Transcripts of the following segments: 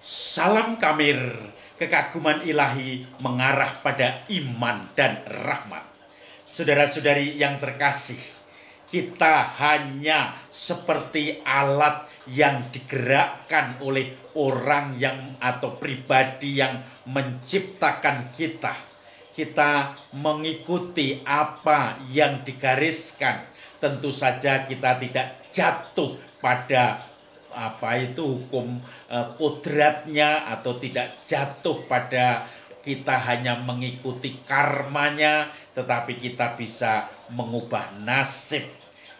Salam Kamir, kekaguman ilahi mengarah pada iman dan rahmat. Saudara-saudari yang terkasih, kita hanya seperti alat yang digerakkan oleh orang yang atau pribadi yang menciptakan kita. Kita mengikuti apa yang digariskan. Tentu saja kita tidak jatuh pada hukum kodratnya, atau tidak jatuh pada kita hanya mengikuti karmanya, tetapi kita bisa mengubah nasib.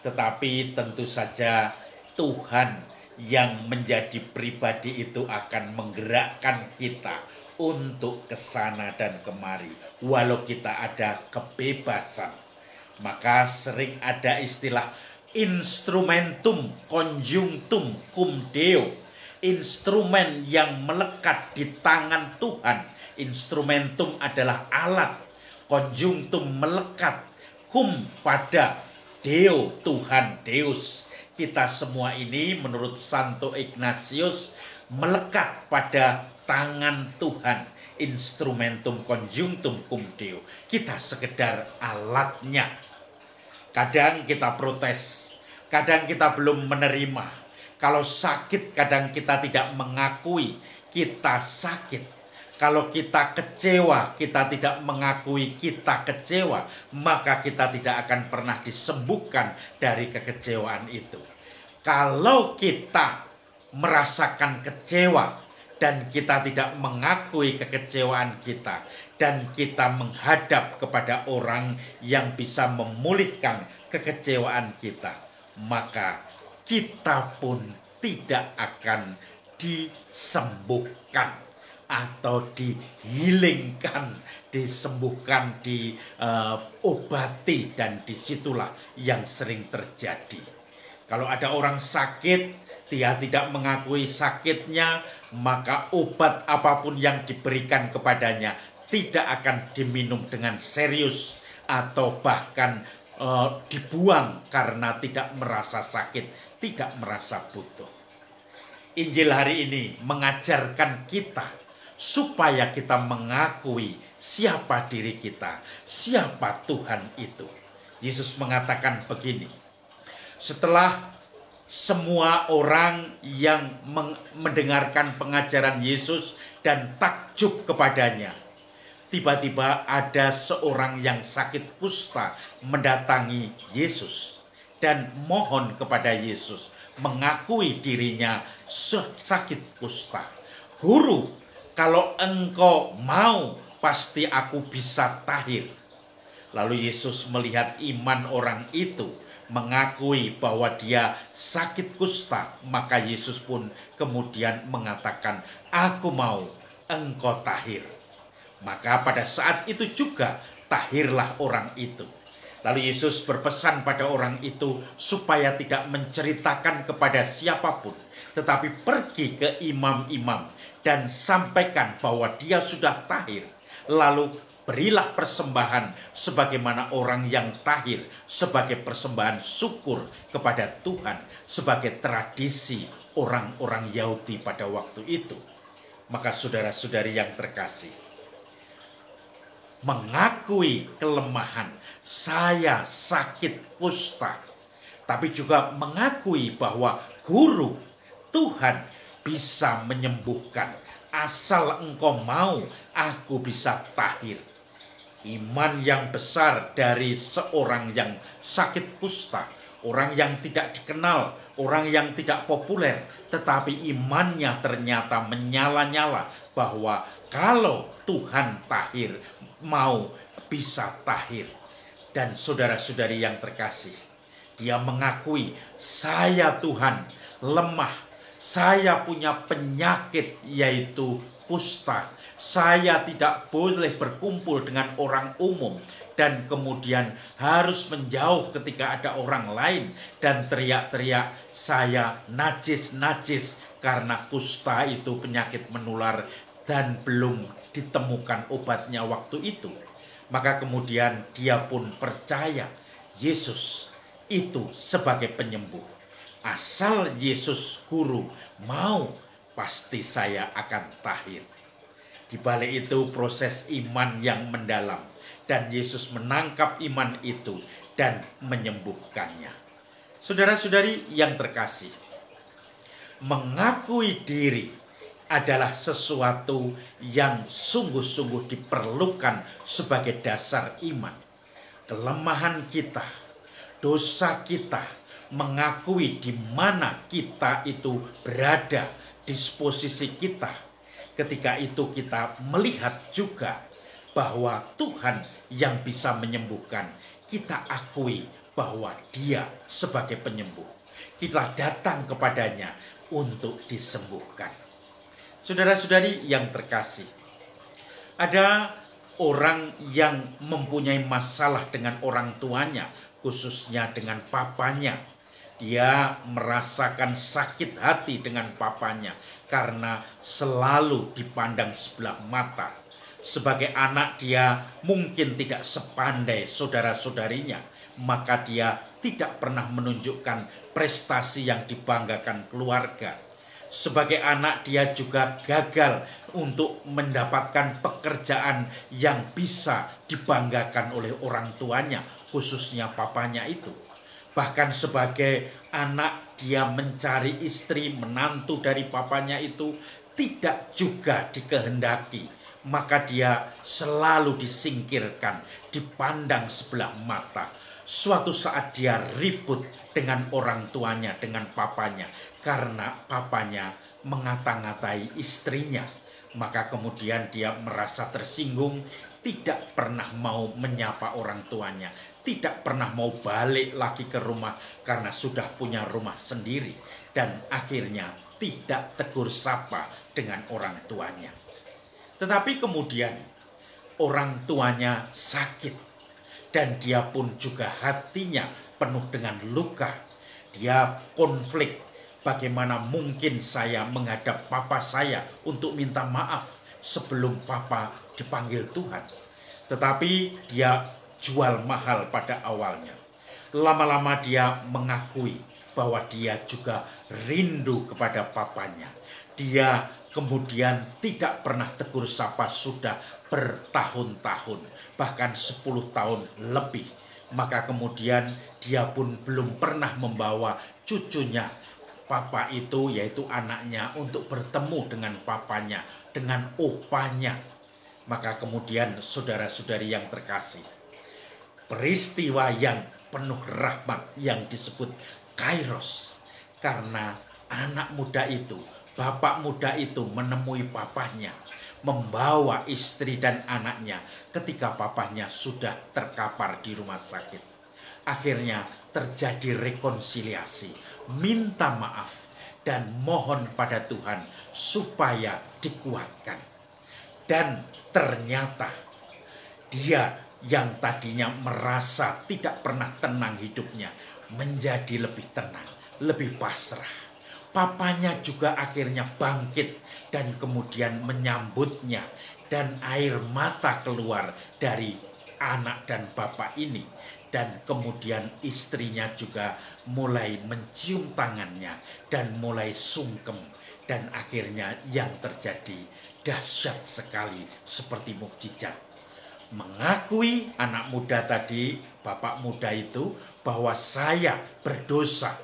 Tetapi tentu saja Tuhan yang menjadi pribadi itu akan menggerakkan kita untuk kesana dan kemari, walau kita ada kebebasan. Maka sering ada istilah instrumentum conjunctum cum Deo, instrumen yang melekat di tangan Tuhan. Instrumentum adalah alat, conjunctum melekat, cum pada Deo, Tuhan, Deus. Kita semua ini menurut Santo Ignatius melekat pada tangan Tuhan. Instrumentum conjunctum cum Deo. Kita sekedar alatnya. Kadang kita protes, kadang kita belum menerima. Kalau sakit, kadang kita tidak mengakui kita sakit. Kalau kita kecewa, kita tidak mengakui kita kecewa, maka kita tidak akan pernah disembuhkan dari kekecewaan itu. Kalau kita merasakan kecewa dan kita tidak mengakui kekecewaan kita, dan kita menghadap kepada orang yang bisa memulihkan kekecewaan kita, maka kita pun tidak akan disembuhkan atau dihilingkan, disembuhkan, diobati, dan disitulah yang sering terjadi. Kalau ada orang sakit, dia tidak mengakui sakitnya, maka obat apapun yang diberikan kepadanya tidak akan diminum dengan serius, atau bahkan dibuang karena tidak merasa sakit, tidak merasa butuh. Injil hari ini mengajarkan kita supaya kita mengakui siapa diri kita, siapa Tuhan itu. Yesus mengatakan begini, setelah semua orang yang mendengarkan pengajaran Yesus dan takjub kepadanya, tiba-tiba ada seorang yang sakit kusta mendatangi Yesus dan mohon kepada Yesus, mengakui dirinya sakit kusta. Guru, kalau engkau mau, pasti aku bisa tahir. Lalu Yesus melihat iman orang itu, mengakui bahwa dia sakit kusta, maka Yesus pun kemudian mengatakan, aku mau, engkau tahir. Maka pada saat itu juga tahirlah orang itu. Lalu Yesus berpesan pada orang itu supaya tidak menceritakan kepada siapapun, tetapi pergi ke imam-imam dan sampaikan bahwa dia sudah tahir. Lalu berilah persembahan sebagaimana orang yang tahir, sebagai persembahan syukur kepada Tuhan, sebagai tradisi orang-orang Yahudi pada waktu itu. Maka saudara-saudari yang terkasih, mengakui kelemahan, saya sakit kusta, tapi juga mengakui bahwa Guru, Tuhan bisa menyembuhkan. Asal engkau mau, aku bisa tahir. Iman yang besar dari seorang yang sakit kusta, orang yang tidak dikenal, orang yang tidak populer, tetapi imannya ternyata menyala-nyala bahwa kalau Tuhan tahir, mau, bisa tahir. Dan saudara-saudari yang terkasih, dia mengakui, saya Tuhan lemah, saya punya penyakit yaitu kusta, saya tidak boleh berkumpul dengan orang umum, dan kemudian harus menjauh ketika ada orang lain, dan teriak-teriak, saya najis karena kusta itu penyakit menular dan belum ditemukan obatnya waktu itu. Maka kemudian dia pun percaya Yesus itu sebagai penyembuh. Asal Yesus Guru mau, pasti saya akan tahir. Di balik itu proses iman yang mendalam, dan Yesus menangkap iman itu dan menyembuhkannya. Saudara-saudari yang terkasih, mengakui diri adalah sesuatu yang sungguh-sungguh diperlukan sebagai dasar iman. Kelemahan kita, dosa kita, mengakui di mana kita itu berada, disposisi kita. Ketika itu kita melihat juga bahwa Tuhan yang bisa menyembuhkan, kita akui bahwa Dia sebagai penyembuh. Kita datang kepadanya untuk disembuhkan. Saudara-saudari yang terkasih, ada orang yang mempunyai masalah dengan orang tuanya, khususnya dengan papanya. Dia merasakan sakit hati dengan papanya karena selalu dipandang sebelah mata. Sebagai anak dia mungkin tidak sepandai saudara-saudarinya, maka dia tidak pernah menunjukkan prestasi yang dibanggakan keluarga. Sebagai anak dia juga gagal untuk mendapatkan pekerjaan yang bisa dibanggakan oleh orang tuanya, khususnya papanya itu. Bahkan sebagai anak dia mencari istri menantu dari papanya itu tidak juga dikehendaki. Maka dia selalu disingkirkan, dipandang sebelah mata. Suatu saat dia ribut dengan orang tuanya, dengan papanya, karena papanya mengata-ngatai istrinya. Maka kemudian dia merasa tersinggung, tidak pernah mau menyapa orang tuanya, tidak pernah mau balik lagi ke rumah karena sudah punya rumah sendiri, dan akhirnya tidak tegur sapa dengan orang tuanya. Tetapi kemudian orang tuanya sakit dan dia pun juga hatinya penuh dengan luka. Dia konflik, bagaimana mungkin saya menghadap papa saya untuk minta maaf sebelum papa dipanggil Tuhan. Tetapi dia jual mahal pada awalnya. Lama-lama dia mengakui bahwa dia juga rindu kepada papanya. Dia kemudian tidak pernah tegur sapa sudah bertahun-tahun, bahkan 10 tahun lebih. Maka kemudian dia pun belum pernah membawa cucunya, papa itu yaitu anaknya, untuk bertemu dengan papanya, dengan opanya. Maka kemudian saudara-saudari yang terkasih, peristiwa yang penuh rahmat yang disebut Kairos, karena anak muda itu, bapak muda itu menemui papanya, membawa istri dan anaknya ketika papanya sudah terkapar di rumah sakit. Akhirnya terjadi rekonsiliasi, minta maaf, dan mohon pada Tuhan supaya dikuatkan. Dan ternyata dia yang tadinya merasa tidak pernah tenang hidupnya menjadi lebih tenang, lebih pasrah. Papanya juga akhirnya bangkit dan kemudian menyambutnya, dan air mata keluar dari anak dan bapak ini. Dan kemudian istrinya juga mulai mencium tangannya dan mulai sungkem. Dan akhirnya yang terjadi dahsyat sekali, seperti mukjizat. Mengakui anak muda tadi, bapak muda itu, bahwa saya berdosa.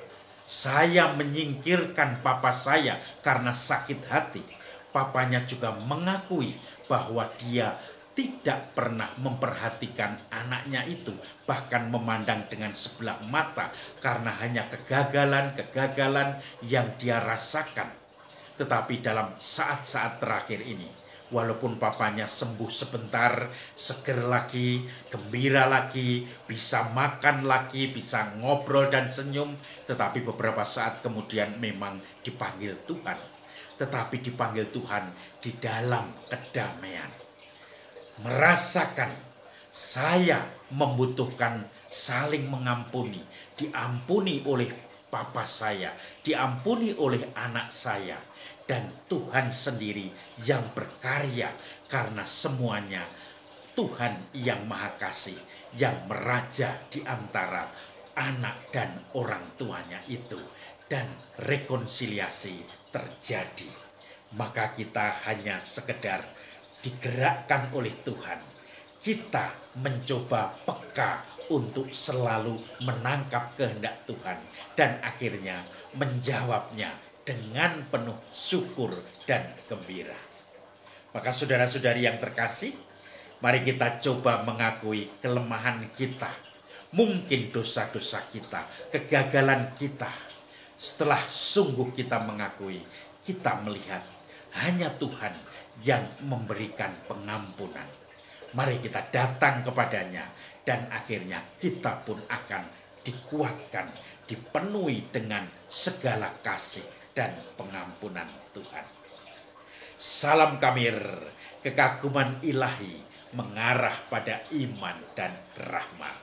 Saya menyingkirkan papa saya karena sakit hati. Papanya juga mengakui bahwa dia tidak pernah memperhatikan anaknya itu, bahkan memandang dengan sebelah mata karena hanya kegagalan-kegagalan yang dia rasakan. Tetapi dalam saat-saat terakhir ini, walaupun papanya sembuh sebentar, seger lagi, gembira lagi, bisa makan lagi, bisa ngobrol dan senyum, tetapi beberapa saat kemudian memang dipanggil Tuhan. Tetapi dipanggil Tuhan di dalam kedamaian. Merasakan saya membutuhkan saling mengampuni, diampuni oleh papa saya, diampuni oleh anak saya. Dan Tuhan sendiri yang berkarya, karena semuanya Tuhan yang Maha Kasih, yang meraja di antara anak dan orang tuanya itu. Dan rekonsiliasi terjadi. maka kita hanya sekedar digerakkan oleh Tuhan. Kita mencoba peka untuk selalu menangkap kehendak Tuhan dan akhirnya menjawabnya dengan penuh syukur dan gembira. Maka saudara-saudari yang terkasih, mari kita coba mengakui kelemahan kita, mungkin dosa-dosa kita, kegagalan kita. Setelah sungguh kita mengakui, kita melihat hanya Tuhan yang memberikan pengampunan. Mari kita datang kepadanya dan akhirnya kita pun akan dikuatkan, dipenuhi dengan segala kasih dan pengampunan Tuhan. Salam Kamir, kekaguman ilahi mengarah pada iman dan rahmat.